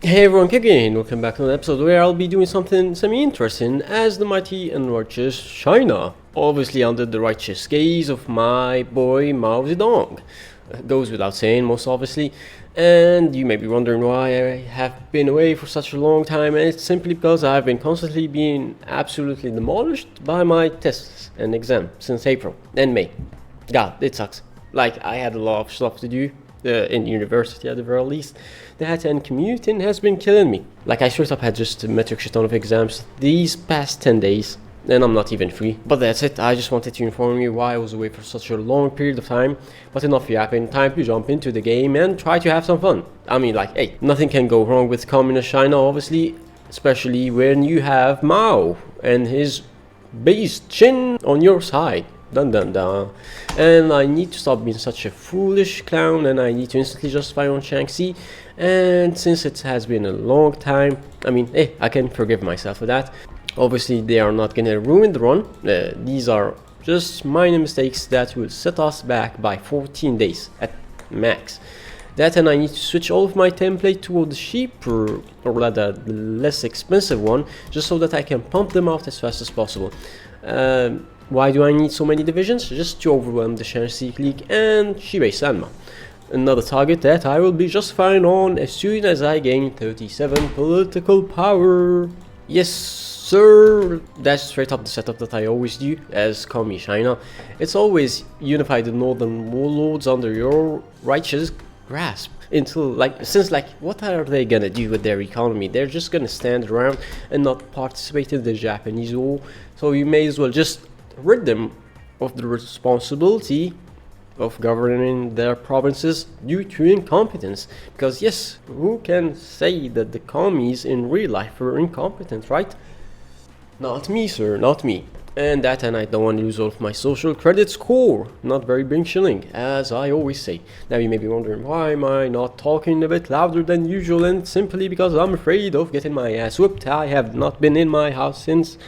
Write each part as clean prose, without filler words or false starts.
Hey everyone, Hugo and welcome back to an episode where I'll be doing something semi-interesting as the mighty and righteous China, obviously under the righteous gaze of my boy MAO'S. Goes without saying, most obviously, and you may be wondering why I have been away for such a long time, and it's simply because I've been constantly being absolutely demolished by my tests and exam since April and May. God, it sucks. Like, I had a lot of stuff to do in university at the very least. That and commuting has been killing me. Like, I straight up had just a metric shit ton of exams these past 10 days, and I'm not even free. But that's it, I just wanted to inform you why I was away for such a long period of time. But enough yapping, time to jump into the game and try to have some fun. I mean, like, hey, nothing can go wrong with communist China, obviously, especially when you have Mao and his beast chin on your side. Dun dun dun. And I need to stop being such a foolish clown, and I need to instantly justify on Shaanxi. And since it has been a long time, I mean, hey, I can forgive myself for that. Obviously, they are not gonna ruin the run. These are just minor mistakes that will set us back by 14 days at max. That, and I need to switch all of my template toward the cheaper, or rather the less expensive one, just so that I can pump them out as fast as possible. Why do I need so many divisions? Just to overwhelm the Shaanxi clique and Shibei Sanma. Another target that I will be just fine on as soon as I gain 37 political power. Yes sir, that's straight up the setup that I always do as Commie China. It's always unify the northern warlords under your righteous grasp. Until, since what are they gonna do with their economy? They're just gonna stand around and not participate in the Japanese war. So you may as well just rid them of the responsibility of governing their provinces due to incompetence. Because yes, who can say that the commies in real life were incompetent, right? Not me, sir, not me. And I don't want to lose all of my social credit score. Not very big shilling, as I always say. Now you may be wondering, why am I not talking a bit louder than usual? And simply because I'm afraid of getting my ass whooped. I have not been in my house since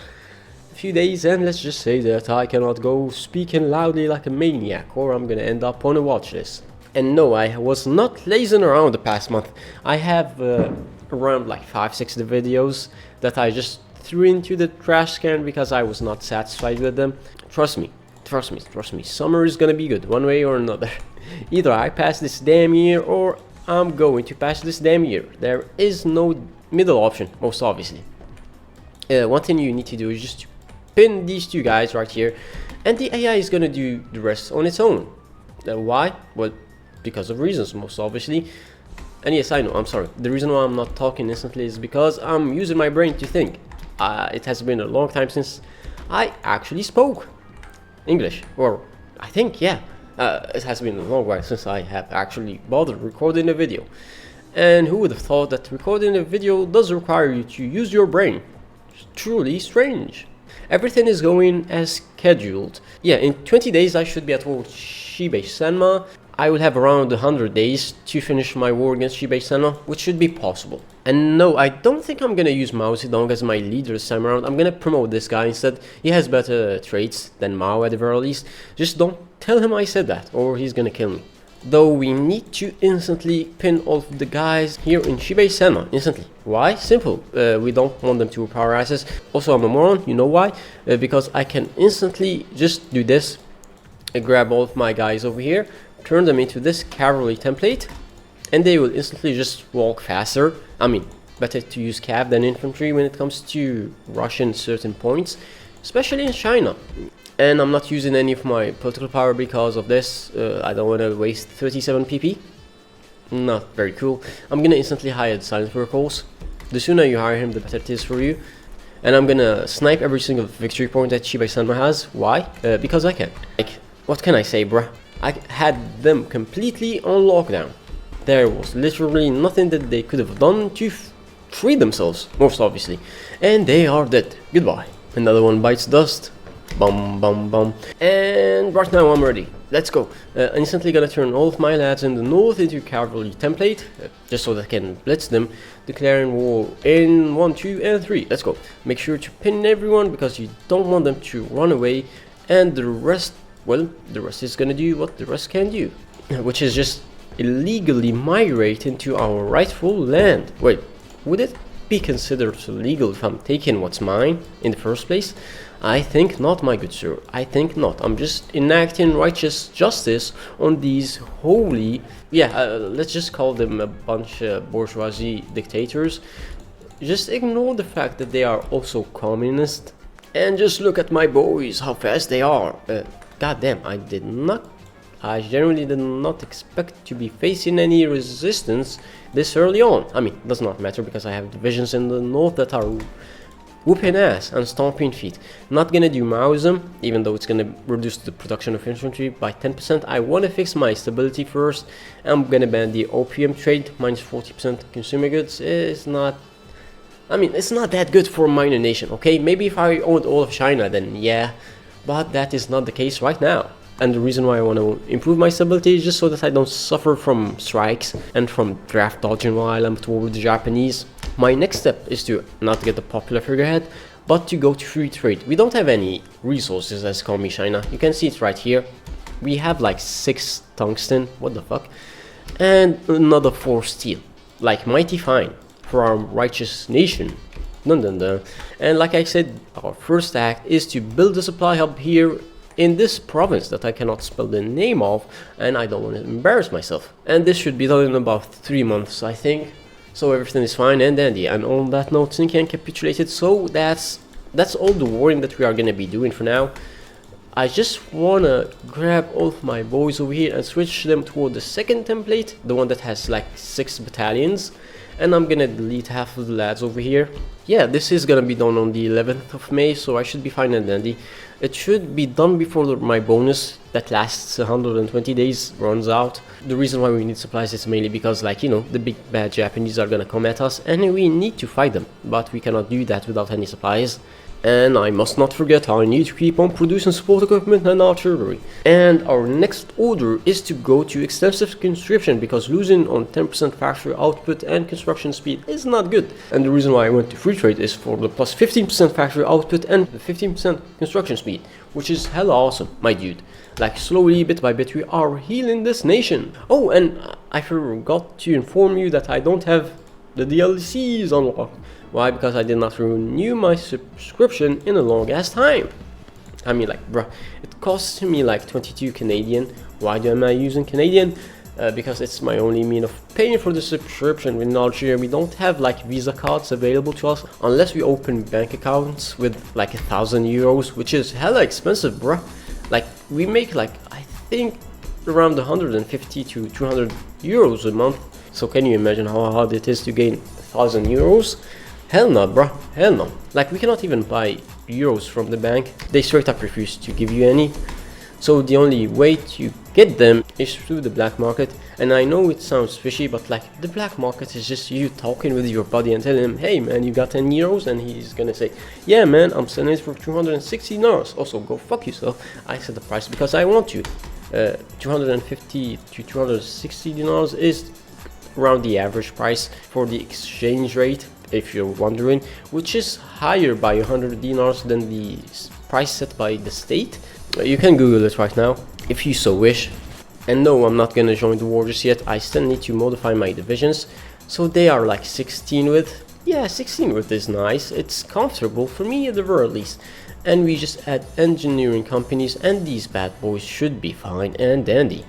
few days, and let's just say that I cannot go speaking loudly like a maniac, or I'm gonna end up on a watch list. And no, I was not lazing around the past month. I have around 5-6 videos that I just threw into the trash can because I was not satisfied with them. Trust me, summer is gonna be good one way or another. Either I pass this damn year or I'm going to pass this damn year. There is no middle option, most obviously. One thing you need to do is just pin these two guys right here, and the AI is gonna do the rest on its own. Why? Well, because of reasons, most obviously. And yes, I know, I'm sorry. The reason why I'm not talking instantly is because I'm using my brain to think. It has been a long time since I actually spoke English, or I think, yeah. It has been a long while since I have actually bothered recording a video. And who would have thought that recording a video does require you to use your brain? It's truly strange. Everything is going as scheduled. Yeah, in 20 days I should be at war with Shibei Sanma. I will have around 100 days to finish my war against Shibei Sanma, which should be possible. And no, I don't think I'm gonna use Mao Zedong as my leader this time around. I'm gonna promote this guy instead. He has better traits than Mao at the very least. Just don't tell him I said that, or he's gonna kill me. Though we need to instantly pin all of the guys here in Shibei Sanma, instantly. Why? Simple. We don't want them to overpower our asses. Also, I'm a moron, you know why? Because I can instantly just do this, grab all of my guys over here, turn them into this cavalry template, and they will instantly just walk faster. I mean, better to use cav than infantry when it comes to rushing certain points, especially in China. And I'm not using any of my political power because of this. I don't want to waste 37 PP. Not very cool. I'm gonna instantly hire the silent workhorse. The sooner you hire him, the better it is for you. And I'm gonna snipe every single victory point that Shibei Sanma has. Why? Because I can. What can I say, bruh? I had them completely on lockdown. There was literally nothing that they could have done to free themselves, most obviously. And they are dead. Goodbye. Another one bites dust. Bum bum bum. And right now I'm ready. Let's go. Instantly gonna turn all of my lads in the north into cavalry template, just so that I can blitz them, declaring war in 1, 2, and 3. Let's go. Make sure to pin everyone because you don't want them to run away, and the rest, well, the rest is gonna do what the rest can do, which is just illegally migrate into our rightful land. Wait, would it be considered illegal if I'm taking what's mine in the first place? I think not, my good sir. I think not. I'm just enacting righteous justice on these holy, let's just call them a bunch of bourgeoisie dictators. Just ignore the fact that they are also communist, and just look at my boys, how fast they are. Goddamn, I generally did not expect to be facing any resistance this early on. I mean, it does not matter because I have divisions in the north that are whooping ass and stomping feet. Not gonna do MAO'Sm, even though it's gonna reduce the production of infantry by 10%. I wanna fix my stability first. I'm gonna ban the opium trade, minus 40% consumer goods. It's not that good for a minor nation, okay? Maybe if I owned all of China, then yeah, but that is not the case right now. And the reason why I want to improve my stability is just so that I don't suffer from strikes and from draft dodging while I'm toward the Japanese. My next step is to not get the popular figurehead, but to go to free trade. We don't have any resources as Economy China. You can see it right here. We have like 6 tungsten, what the fuck, and another 4 steel. Like mighty fine for our righteous nation. Dun dun dun. And like I said, our first act is to build a supply hub here in this province that I cannot spell the name of, and I don't want to embarrass myself. And this should be done in about 3 months, I think. So everything is fine and dandy. And on that note, Xinjiang capitulated. So that's all the warring that we are gonna be doing for now. I just wanna grab all of my boys over here and switch them toward the second template, the one that has like 6 battalions. And I'm gonna delete half of the lads over here. Yeah, this is gonna be done on the 11th of May, so I should be fine and dandy. It should be done before my bonus that lasts 120 days runs out. The reason why we need supplies is mainly because, like, you know, the big bad Japanese are gonna come at us and we need to fight them, but we cannot do that without any supplies. And I must not forget, I need to keep on producing support equipment and artillery. And our next order is to go to extensive conscription, because losing on 10% factory output and construction speed is not good. And the reason why I went to free trade is for the plus 15% factory output and the 15% construction speed, which is hella awesome, my dude. Like, slowly, bit by bit, we are healing this nation. Oh, and I forgot to inform you that I don't have the DLCs unlocked. Why? Because I did not renew my subscription in a long ass time. I mean, like, bruh, it costs me like 22 Canadian. Why am I using Canadian? Because it's my only mean of paying for the subscription. In Algeria, we don't have like Visa cards available to us unless we open bank accounts with like 1,000 euros, which is hella expensive, bruh. Like, we make like, I think, around 150 to 200 euros a month. So can you imagine how hard it is to gain 1,000 euros? Hell no, bruh, hell no. Like, we cannot even buy euros from the bank. They straight up refuse to give you any. So the only way to get them is through the black market. And I know it sounds fishy, but like, the black market is just you talking with your buddy and telling him, hey man, you got 10 euros? And he's gonna say, yeah man, I'm selling it for 260 dinars. Also, go fuck yourself. I set the price because I want to. 250 to 260 dinars is around the average price for the exchange rate, if you're wondering, which is higher by 100 dinars than the price set by the state. You can Google it right now if you so wish. And no, I'm not gonna join the war just yet. I still need to modify my divisions, so they are like 16 width. Yeah, 16 width is nice. It's comfortable for me at the very least. And we just add engineering companies, and these bad boys should be fine and dandy.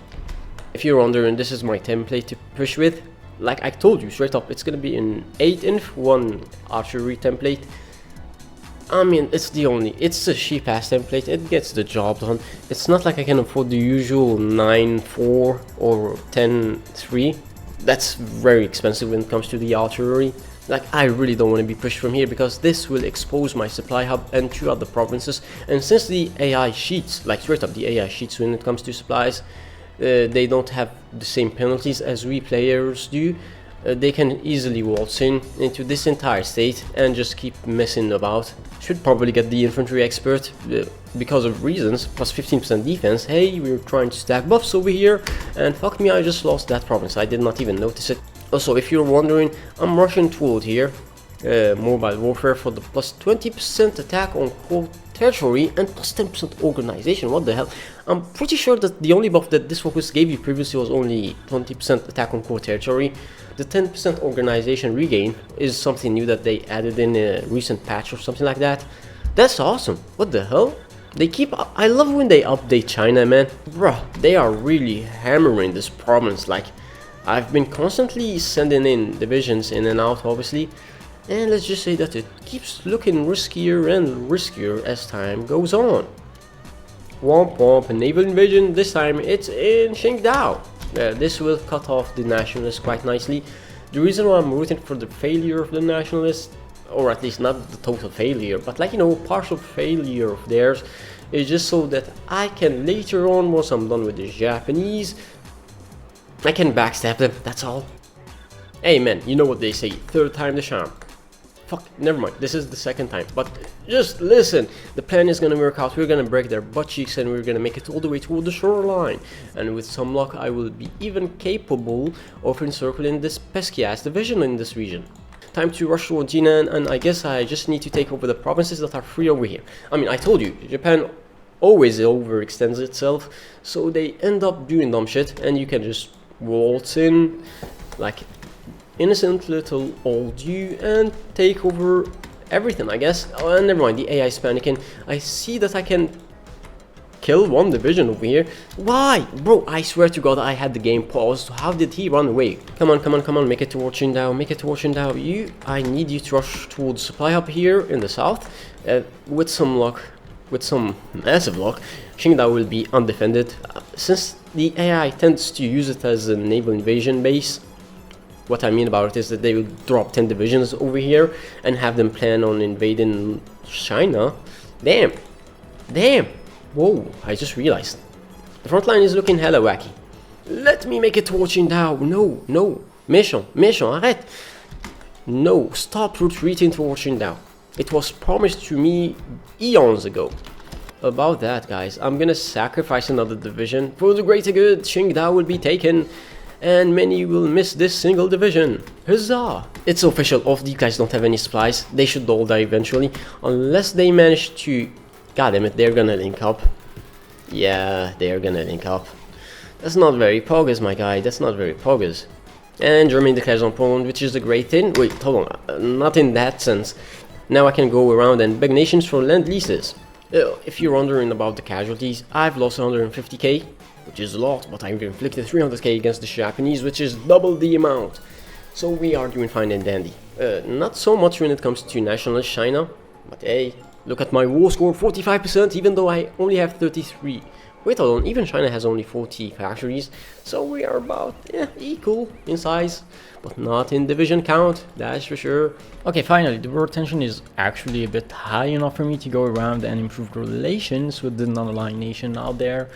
If you're wondering, this is my template to push with. Like I told you straight up, it's gonna be an 8-inch 1 archery template. I mean, it's a cheap ass template. It gets the job done. It's not like I can afford the usual 9.4 or 10.3. That's very expensive when it comes to the artillery. Like, I really don't want to be pushed from here, because this will expose my supply hub and 2 other provinces. And since the AI cheats, like straight up the AI cheats when it comes to supplies, they don't have the same penalties as we players do. They can easily waltz into this entire state and just keep messing about. Should probably get the infantry expert because of reasons, plus 15% defense. Hey, we're trying to stack buffs over here, and fuck me, I just lost that province. I did not even notice it. Also, if you're wondering, I'm rushing toward here mobile warfare for the plus 20% attack on territory and plus 10% organization. What the hell? I'm pretty sure that the only buff that this focus gave you previously was only 20% attack on core territory. The 10% organization regain is something new that they added in a recent patch or something like that. That's awesome. What the hell? I love when they update China, man. Bruh, they are really hammering this province. Like, I've been constantly sending in divisions in and out, obviously. And let's just say that it keeps looking riskier and riskier as time goes on. Womp womp, a naval invasion. This time it's in Qingdao. This will cut off the nationalists quite nicely. The reason why I'm rooting for the failure of the nationalists, or at least not the total failure, but like, you know, partial failure of theirs, is just so that I can later on, once I'm done with the Japanese, I can backstab them, that's all. Hey man, you know what they say, third time the charm. Fuck, never mind, this is the second time, but just listen, the plan is gonna work out. We're gonna break their butt cheeks and we're gonna make it all the way toward the shoreline, and with some luck I will be even capable of encircling this pesky ass division in this region. Time to rush towards Jinan, and I guess I just need to take over the provinces that are free over here. I mean, I told you, Japan always overextends itself, so they end up doing dumb shit, and you can just waltz in like innocent little old you and take over everything, I guess. Oh, never mind, the AI is panicking. I see that I can kill one division over here. Why? Bro, I swear to God I had the game paused. How did he run away? Come on, come on, come on, make it towards Qingdao, make it towards Qingdao. I need you to rush towards supply hub here in the south. With some luck, with some massive luck, Qingdao will be undefended. Since the AI tends to use it as a naval invasion base, what I mean about it is that they will drop 10 divisions over here and have them plan on invading China. Damn. Damn. Whoa, I just realized. The front line is looking hella wacky. Let me make it towards Qingdao. No, no. Méchant, méchant, arrête. No, stop retreating towards Qingdao. It was promised to me eons ago. About that, guys, I'm gonna sacrifice another division. For the greater good, Qingdao will be taken, and many will miss this single division. Huzzah! It's official, all of these guys don't have any supplies. They should all die eventually, unless they manage to... God damn it, they're gonna link up. Yeah, they're gonna link up. That's not very poggers, my guy, that's not very poggers. And Germany declares on Poland, which is a great thing. Wait, hold on, not in that sense. Now I can go around and beg nations for land leases. If you're wondering about the casualties, I've lost 150k, which is a lot, but I've inflicted 300k against the Japanese, which is double the amount. So we are doing fine and dandy. Not so much when it comes to nationalist China, but hey, look at my war score, 45%, even though I only have 33. Wait, hold on, even China has only 40 factories, so we are about equal in size, but not in division count, that's for sure. Okay, finally, the world tension is actually a bit high enough for me to go around and improve relations with the non-aligned nation out there,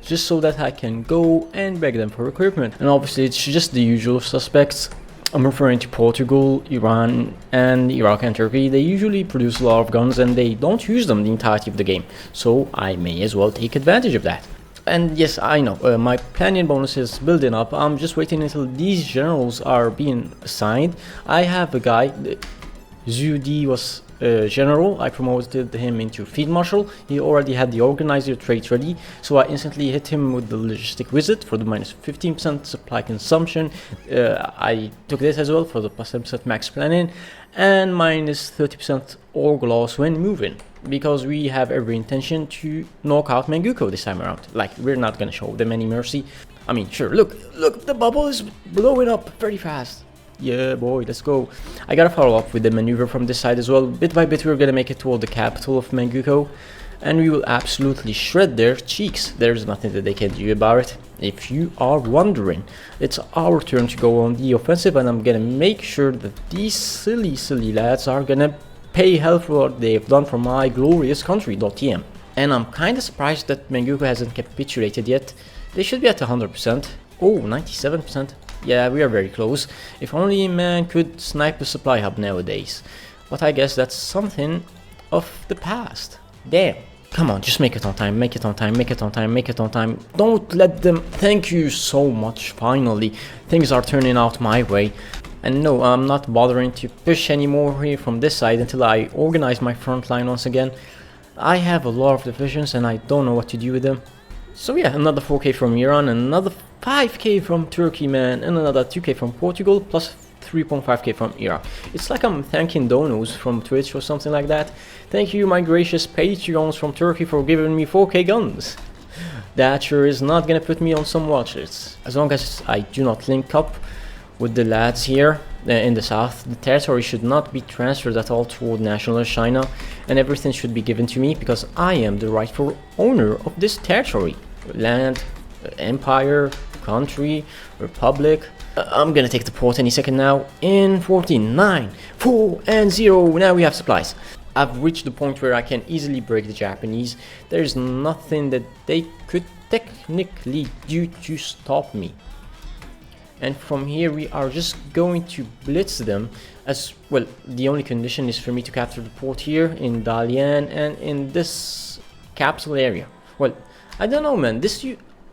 just so that I can go and beg them for equipment. And obviously it's just the usual suspects. I'm referring to Portugal, Iran, and Iraq and Turkey. They usually produce a lot of guns and they don't use them the entirety of the game, so I may as well take advantage of that. And yes, I know, my planning bonus is building up. I'm just waiting until these generals are being assigned. I have a guy, Zhu Di was general. I promoted him into field marshal. He already had the organizer trait ready, so I instantly hit him with the logistic wizard for the minus 15% supply consumption. I took this as well for the plus 10% max planning and minus 30% org loss when moving, because we have every intention to knock out Manchukuo this time around. Like, we're not gonna show them any mercy. I mean, sure, look, the bubble is blowing up very fast. Yeah, boy, let's go. I gotta follow up with the maneuver from this side as well. Bit by bit, we're gonna make it toward the capital of Manchukuo, and we will absolutely shred their cheeks. There's nothing that they can do about it. If you are wondering, it's our turn to go on the offensive, and I'm gonna make sure that these silly lads are gonna pay hell for what they've done for my glorious country, .tm. And I'm kinda surprised that Manchukuo hasn't capitulated yet. They should be at 100%. Oh, 97%. Yeah, we are very close. If only a man could snipe a supply hub nowadays. But I guess that's something of the past. Damn. Come on, just make it on time, make it on time, make it on time, make it on time. Don't let them... Thank you so much, finally. Things are turning out my way. And no, I'm not bothering to push anymore here from this side until I organize my front line once again. I have a lot of divisions and I don't know what to do with them. So yeah, another 4k from Iran, another 5k from Turkey, man, and another 2k from Portugal, plus 3.5k from Iraq. It's like I'm thanking donos from Twitch or something like that. Thank you, my gracious Patreons from Turkey, for giving me 4k guns. That sure is not gonna put me on some watches. As long as I do not link up with the lads here in the south, the territory should not be transferred at all toward nationalist China, and everything should be given to me because I am the rightful owner of this territory. Land, empire, country, republic. I'm gonna take the port any second now. In 14, 9, 4, and 0. Now we have supplies. I've reached the point where I can easily break the Japanese. There's nothing that they could technically do to stop me. And from here we are just going to blitz them. As well, the only condition is for me to capture the port here in Dalian and in this capital area. Well, I don't know, man.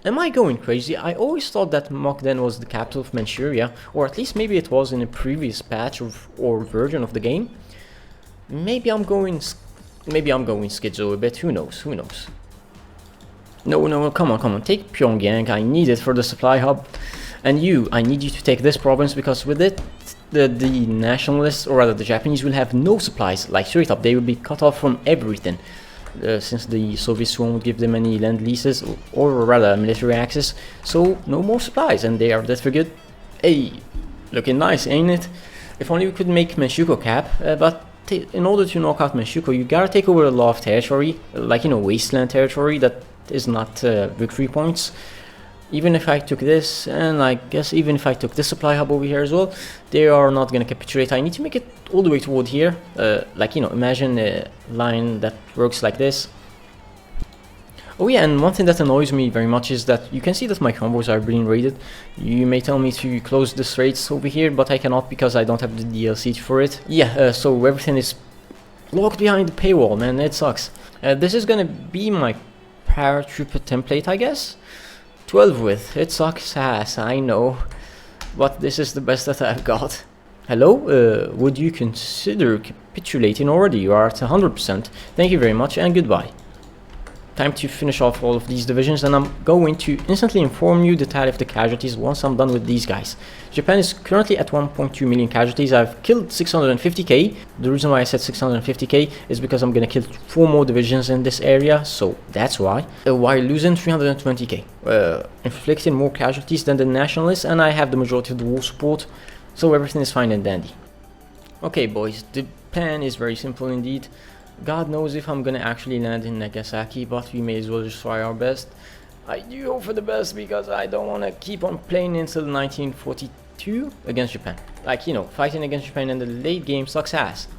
Am I going crazy? I always thought that Mokden was the capital of Manchuria, or at least maybe it was in a previous patch or version of the game. Maybe I'm going schizo a bit. Who knows? Who knows? No, come on. Take Pyongyang. I need it for the supply hub. And I need you to take this province, because with it, the nationalists, or rather the Japanese, will have no supplies. Like straight up, they will be cut off from everything. Since the Soviets won't give them any land leases, or rather military access, so no more supplies, and they are dead for good. Hey, looking nice, ain't it? If only we could make Manchukuo cap, but in order to knock out Manchukuo, you gotta take over a lot of territory, like, you know, wasteland territory that is not victory points. Even if I took this, and I guess even if I took this supply hub over here as well, they are not gonna capitulate. I need to make it all the way toward here. Like, you know, imagine a line that works like this. Oh yeah, and one thing that annoys me very much is that you can see that my convoys are being raided. You may tell me to close this raids over here, but I cannot because I don't have the DLC for it. Yeah, so everything is locked behind the paywall, man. It sucks. This is gonna be my paratrooper template, I guess. 12 width. It sucks ass, I know, but this is the best that I've got. Hello, would you consider capitulating already? You are at 100%. Thank you very much and goodbye. Time to finish off all of these divisions, and I'm going to instantly inform you the tally of the casualties once I'm done with these guys. Japan is currently at 1.2 million casualties. I've killed 650k. The reason why I said 650k is because I'm gonna kill 4 more divisions in this area, so that's why. While losing 320k. Inflicting more casualties than the nationalists, and I have the majority of the war support, so everything is fine and dandy. Okay boys, the plan is very simple indeed. God knows if I'm gonna actually land in Nagasaki, but we may as well just try our best. I do hope for the best because I don't want to keep on playing until 1942 against Japan. Like, you know, fighting against Japan in the late game sucks ass.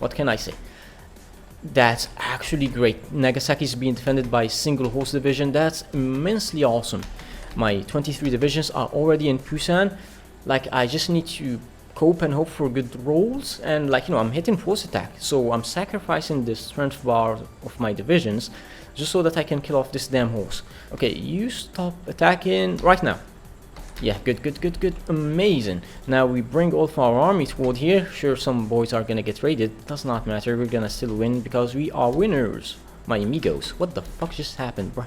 What can I say? That's actually great. Nagasaki is being defended by a single horse division. That's immensely awesome. My 23 divisions are already in Busan. Like, I just need to cope and hope for good rolls, and like, you know, I'm hitting force attack, so I'm sacrificing the strength bar of my divisions just so that I can kill off this damn horse. Okay, you stop attacking right now. Yeah, good, amazing. Now we bring all of our army toward here. Sure, some boys are gonna get raided, does not matter, we're gonna still win because we are winners, my amigos. What the fuck just happened, bruh?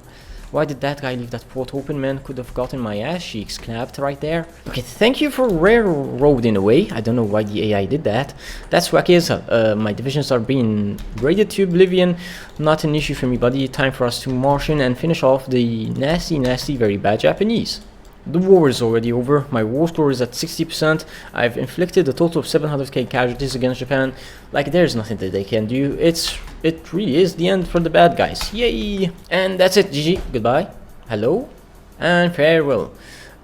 Why did that guy leave that port open, man? Could have gotten my ass cheeks clapped right there. Okay, thank you for railroading away. I don't know why the AI did that. That's wacky as hell. My divisions are being raided to oblivion. Not an issue for me, buddy. Time for us to march in and finish off the nasty, very bad Japanese. The war is already over. My war score is at 60%. I've inflicted a total of 700k casualties against Japan. Like, there's nothing that they can do. It really is the end for the bad guys. Yay! And that's it. GG. Goodbye. Hello. And farewell.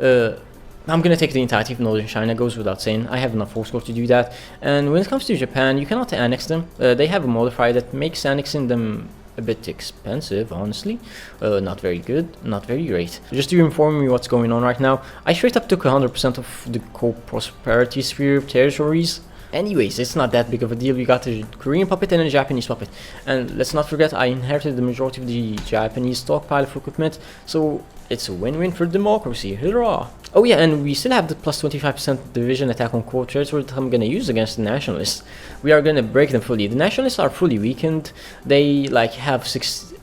I'm gonna take the entirety of northern China, goes without saying. I have enough force score to do that. And when it comes to Japan, you cannot annex them. They have a modifier that makes annexing them a bit expensive, honestly. Not very good, not very great. Just to inform you what's going on right now, I straight up took 100% of the co-prosperity sphere territories. Anyways, it's not that big of a deal. We got a Korean puppet and a Japanese puppet. And let's not forget, I inherited the majority of the Japanese stockpile of equipment, so it's a win-win for democracy. Hurrah! Oh yeah, and we still have the plus 25% division attack on core territory that I'm gonna use against the nationalists. We are gonna break them fully. The nationalists are fully weakened. They like have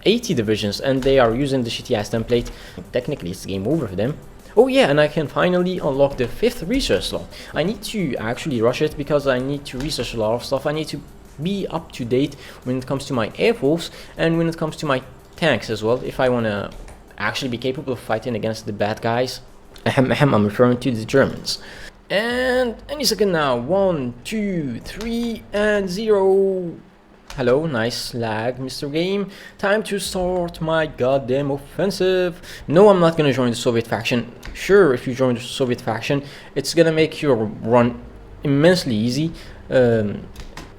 80 divisions and they are using the shitty ass template. Technically it's game over for them. Oh yeah, and I can finally unlock the 5th research slot. I need to actually rush it because I need to research a lot of stuff. I need to be up to date when it comes to my air force and when it comes to my tanks as well, if I want to actually be capable of fighting against the bad guys. I'm referring to the Germans. And any second now, 1, 2, 3, and 0. Hello, nice lag, Mr. Game. Time to start my goddamn offensive. No, I'm not gonna join the Soviet faction. Sure, if you join the Soviet faction, it's gonna make your run immensely easy.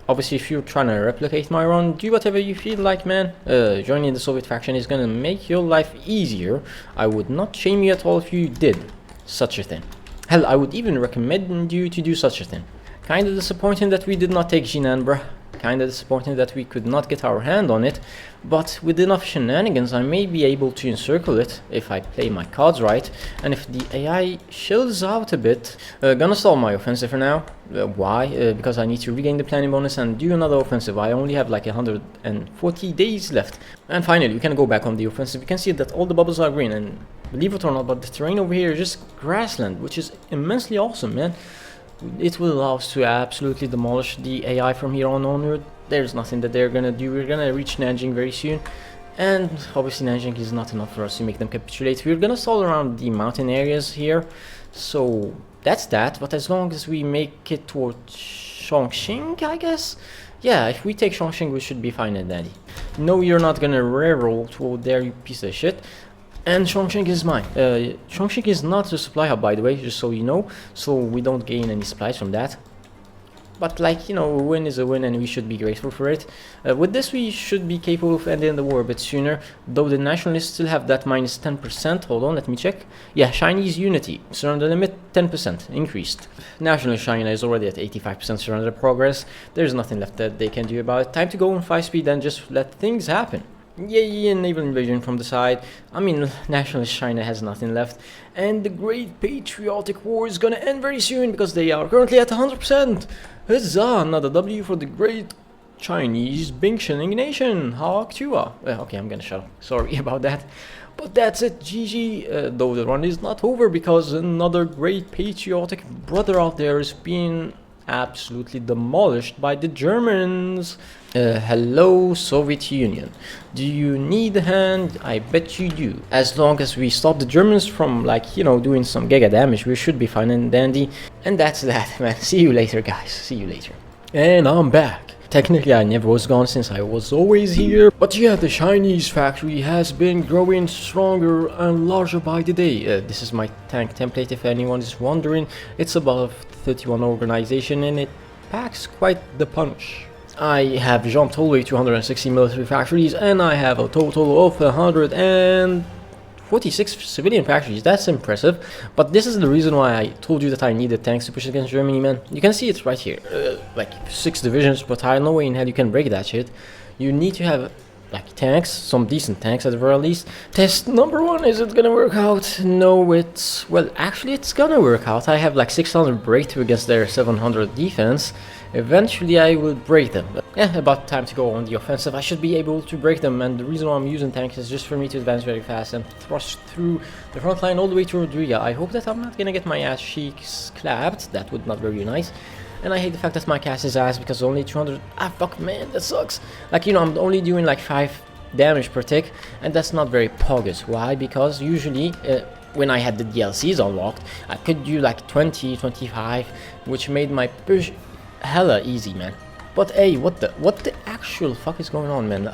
Obviously, if you're trying to replicate my run, do whatever you feel like, man. Joining the Soviet faction is gonna make your life easier. I would not shame you at all if you did such a thing. Hell, I would even recommend you to do such a thing. Kinda disappointing that we did not take Jinan, bruh. Kinda disappointing that we could not get our hand on it, but with enough shenanigans I may be able to encircle it if I play my cards right, and if the AI chills out a bit. Gonna stall my offensive for now. Why? Because I need to regain the planning bonus and do another offensive. I only have like 140 days left. And finally we can go back on the offensive. You can see that all the bubbles are green, and believe it or not, but the terrain over here is just grassland, which is immensely awesome, man. It will allow us to absolutely demolish the AI from here on onward. There's nothing that they're gonna do. We're gonna reach Nanjing very soon, and obviously Nanjing is not enough for us to make them capitulate. We're gonna stall around the mountain areas here, so that's that. But as long as we make it towards Chongqing, I guess. Yeah, if we take Chongqing, we should be fine and dandy. No, you're not gonna reroll toward there, you piece of shit. And Chongqing is mine. Chongqing is not a supply hub, by the way, just so you know, so we don't gain any supplies from that. But like, you know, a win is a win and we should be grateful for it. With this we should be capable of ending the war a bit sooner, though the nationalists still have that minus 10%. Hold on, let me check. Yeah, Chinese unity, surrender limit 10% increased. Nationalist China is already at 85% surrender progress. There's nothing left that they can do about it. Time to go on 5 speed and just let things happen. Yay, naval invasion from the side. I mean, nationalist China has nothing left, and the Great Patriotic War is gonna end very soon because they are currently at 100%. Huzzah, another W for the Great Chinese Bingsheng Nation. Hawk Chua. Okay, I'm gonna shut up. Sorry about that. But that's it, GG. Though the run is not over because another Great Patriotic brother out there is being absolutely demolished by the Germans. Hello, Soviet Union. Do you need a hand? I bet you do. As long as we stop the Germans from, like, you know, doing some giga damage, we should be fine and dandy. And that's that, man. See you later, guys. See you later. And I'm back. Technically, I never was gone since I was always here. But yeah, the Chinese factory has been growing stronger and larger by the day. This is my tank template, if anyone is wondering. It's above 31 organization and it packs quite the punch. I have jumped all the way to 160 military factories and I have a total of 146 civilian factories. That's impressive, but this is the reason why I told you that I needed tanks to push against Germany, man. You can see it right here, like 6 divisions, but I no way in hell you can break that shit. You need to have like tanks, some decent tanks at the very least. Test number 1, is it gonna work out? No, it's, well, actually it's gonna work out. I have like 600 breakthrough against their 700 defense. Eventually I will break them. But yeah, about time to go on the offensive. I should be able to break them, and the reason why I'm using tanks is just for me to advance very fast and thrust through the front line all the way to Rodriga. I hope that I'm not gonna get my ass cheeks clapped. That would not be very nice. And I hate the fact that my cast is ass because only 200. Ah, fuck, man, that sucks. Like, you know, I'm only doing like 5 damage per tick, and that's not very poggers. Why? Because usually when I had the DLCs unlocked, I could do like 20, 25, which made my push hella easy, man. But hey, what the actual fuck is going on, man?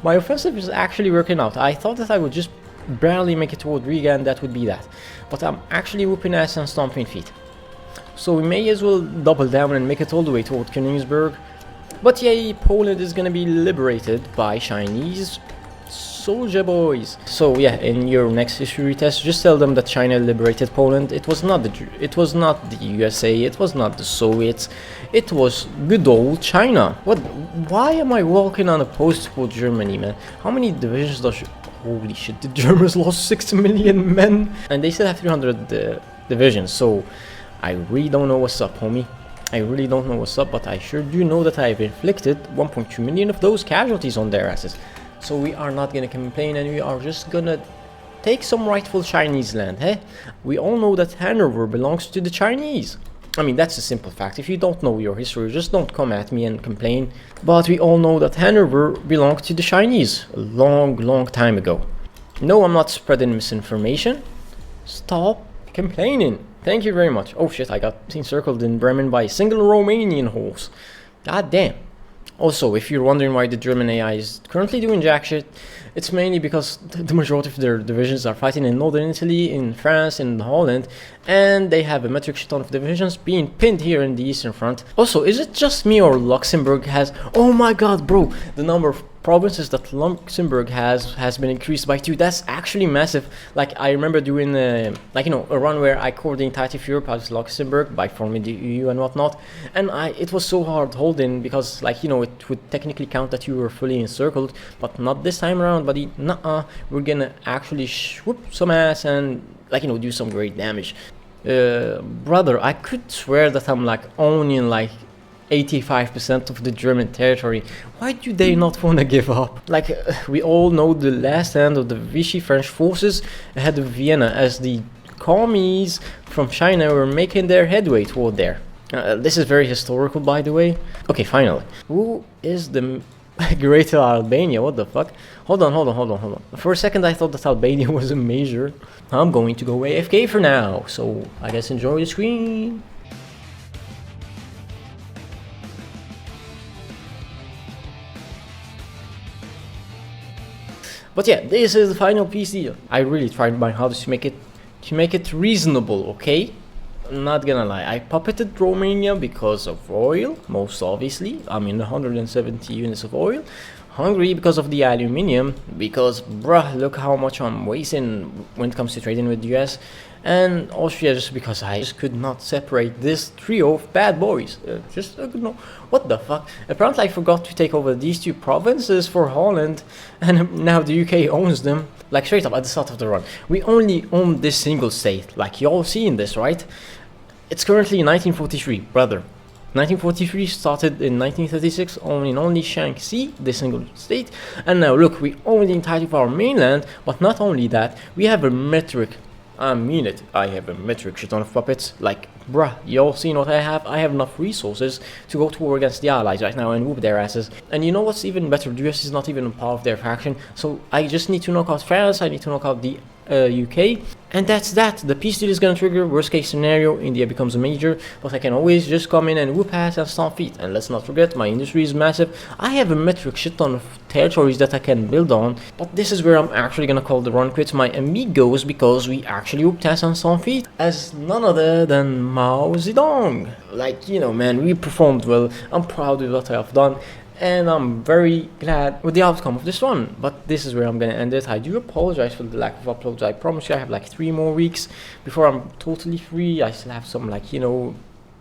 My offensive is actually working out. I thought that I would just barely make it toward Riga and that would be that, but I'm actually whooping ass and stomping feet. So we may as well double down and make it all the way toward Königsberg. But yay, Poland is gonna be liberated by Chinese Soldier boys. So yeah, in your next history test, just tell them that China liberated Poland. It was not the USA, it was not the Soviets, it was good old China. What? Why am I walking on a post-war Germany, man? How many divisions does? Holy shit! The Germans lost 6 million men, and they still have 300 divisions. So I really don't know what's up, homie. I really don't know what's up, but I sure do know that I've inflicted 1.2 million of those casualties on their asses. So we are not gonna complain, and we are just gonna take some rightful Chinese land, eh? We all know that Hanover belongs to the Chinese. I mean, that's a simple fact. If you don't know your history, just don't come at me and complain. But we all know that Hanover belonged to the Chinese a long, long time ago. No, I'm not spreading misinformation. Stop complaining. Thank you very much. Oh shit, I got encircled in Bremen by a single Romanian horse. God damn. Also, if you're wondering why the German AI is currently doing jack shit, it's mainly because the majority of their divisions are fighting in northern Italy, in France, in Holland, and they have a metric shit ton of divisions being pinned here in the Eastern Front. Also, is it just me or Luxembourg has... Oh my god, bro! The number of provinces that Luxembourg has been increased by 2. That's actually massive. Like, I remember doing a run where I covered the entirety of Europe as Luxembourg by forming the EU and whatnot, and it was so hard holding because, like, you know, it would technically count that you were fully encircled, but not this time around, buddy. Nuh-uh. We're gonna actually whoop some ass and, like, you know, do some great damage. Brother, I could swear that I'm like owning like 85% of the German territory. Why do they not want to give up? Like, we all know the last stand of the Vichy French forces ahead of Vienna as the commies from China were making their headway toward there. This is very historical, by the way. Okay, finally. Who is the Greater Albania? What the fuck? Hold on. For a second I thought that Albania was a major. I'm going to go AFK for now, so I guess enjoy the screen. But yeah, this is the final peace deal. I really tried my hardest to make it reasonable, okay? I'm not gonna lie, I puppeted Romania because of oil, most obviously. I mean, 170 units of oil. Hungary because of the aluminium, because bruh, look how much I'm wasting when it comes to trading with the US. And Austria just because I just could not separate this trio of bad boys. No, what the fuck? Apparently I forgot to take over these 2 provinces for Holland, and now the UK owns them. Like, straight up at the start of the run. We only own this single state, like y'all seeing this, right? It's currently 1943, brother. 1943 started in 1936, owning only Shaanxi, the single state, and now look, we own the entirety of our mainland, but not only that, we have a metric, I mean it, I have a metric shit ton of puppets. Like, bruh, y'all seen what I have? I have enough resources to go to war against the Allies right now and whoop their asses. And you know what's even better? The US is not even a part of their faction, so I just need to knock out France, I need to knock out the UK, and that's that. The peace deal is gonna trigger. Worst case scenario, India becomes a major, but I can always just come in and whoop ass and stomp feet. And let's not forget, my industry is massive. I have a metric shit ton of territories that I can build on, but this is where I'm actually gonna call the run quits my amigos, because we actually whooped ass and stomp feet as none other than Mao's. Like, you know, man, we performed well. I'm proud of what I have done, and I'm very glad with the outcome of this one. But this is where I'm gonna end it. I do apologize for the lack of uploads. I promise you I have like 3 more weeks before I'm totally free. I still have some, like, you know,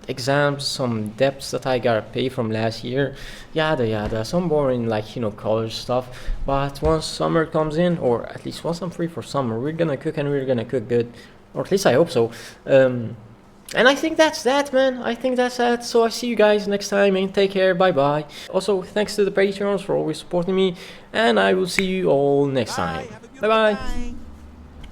exams, some debts that I gotta pay from last year, yada yada, some boring, like, you know, college stuff. But once summer comes in, or at least once I'm free for summer, we're gonna cook, and we're gonna cook good, or at least I hope so. And I think that's that, man. I think that's that. So I see you guys next time, and take care. Bye bye. Also, thanks to the Patreons for always supporting me, and I will see you all next time. Bye bye.